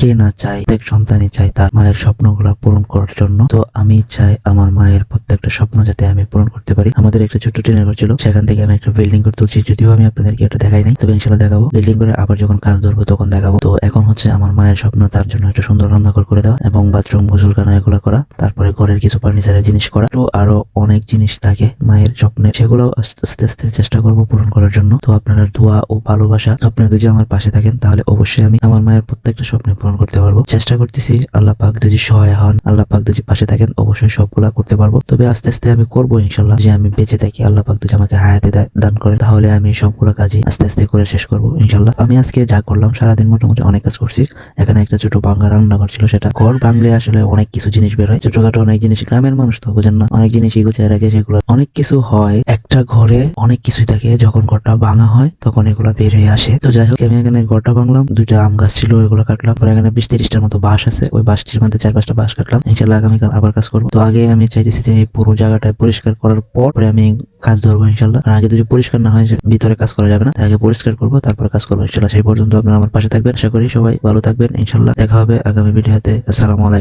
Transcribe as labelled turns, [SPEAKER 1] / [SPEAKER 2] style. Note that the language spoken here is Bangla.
[SPEAKER 1] কে না চায়, প্রত্যেক সন্তানই চায় তার মায়ের স্বপ্নগুলো পূরণ করার জন্য। তো আমি চাই আমার মায়ের প্রত্যেকটা স্বপ্ন যাতে আমি পূরণ করতে পারি। আমাদের একটা ছোট্ট টিনের ঘর ছিল, সেখান থেকে আমি একটা বিল্ডিং করে তুলছি, যদিও আমি আপনাদেরকে এটা দেখাই নাই, তবে ইনশাল্লাহ দেখাবো। বিল্ডিং করে আবার যখন কাজ ধরবো তখন দেখাবো। তো এখন হচ্ছে আমার মায়ের স্বপ্ন তার জন্য একটা সুন্দর রান্নাঘর করে দেওয়া এবং বাথরুম, গোসলখানা এগুলো করা, তারপরে ঘরের কিছু ফার্নিচারের জিনিস করা। তো আরো অনেক জিনিস থাকে মায়ের স্বপ্নে, সেগুলো আস্তে আস্তে আস্তে চেষ্টা করবো পূরণ করার জন্য। তো আপনারা দোয়া ও ভালোবাসা, আপনারা যদি আমার পাশে থাকেন তাহলে অবশ্যই আমি আমার মায়ের প্রত্যেকটা স্বপ্ন পূরণ করতে পারবো। চেষ্টা করতেছি, আল্লাহ পাক যদি সহায় হন, আল্লাহ পাক যদি পাশে থাকেন, অবশ্যই সবগুলা করতে পারবো। তবে আস্তে আস্তে আমি করবো ইনশাল্লাহ। যে আমি বেঁচে থাকি, আল্লাহ পাক যদি আমাকে হায়াতে দান করে, তাহলে আমি সবগুলো কাজই আস্তে আস্তে করে শেষ করবো ইনশাল্লাহ। আমি আজকে যা করলাম, সারাদিন মোটামুটি অনেক কাজ করছি। এখানে একটা ছোট ভাঙা রান্নাঘর ছিল, সেটা ঘর ভাঙলে আসলে অনেক কিছু জিনিস বের হয়, ছোটখাটো অনেক জিনিস, গ্রামের মানুষ তো বোঝেন না, অনেক জিনিস গুছিয়ে রাখে, সেগুলো অনেক কিছু হয়। একটা ঘরে অনেক কিছুই থাকে, যখন ঘরটা ভাঙা হয় তখন এগুলা বের হয়ে আসে। তো যাই হোক, আমি এখানে ঘরটা ভাঙলাম, দুইটা আম গাছ ছিল ওইগুলো কাটলাম, পরে এখানে 20-30টার মতো বাঁশ আছে, ওই বাঁশটির মধ্যে 4-5টা বাঁশ কাটলাম। ইনশাল্লাহ আগামীকাল আবার কাজ করবো। তো আগে আমি চাইতেছি যে এই পুরো জায়গাটা পরিষ্কার করার পরে আমি কাজ ধরবো ইনশাল্লাহ। আর আগে যদি পরিষ্কার না হয়, ভিতরে কাজ করা যাবে না, তাই আগে পরিষ্কার করবো, তারপর কাজ করবো ইনশাল্লাহ। সেই পর্যন্ত আপনারা আমার পাশে থাকবেন, আশা করি সবাই ভালো থাকবেন ইনশাল্লাহ। দেখা হবে আগামী ভিডিওতে। আসসালামু আলাইকুম।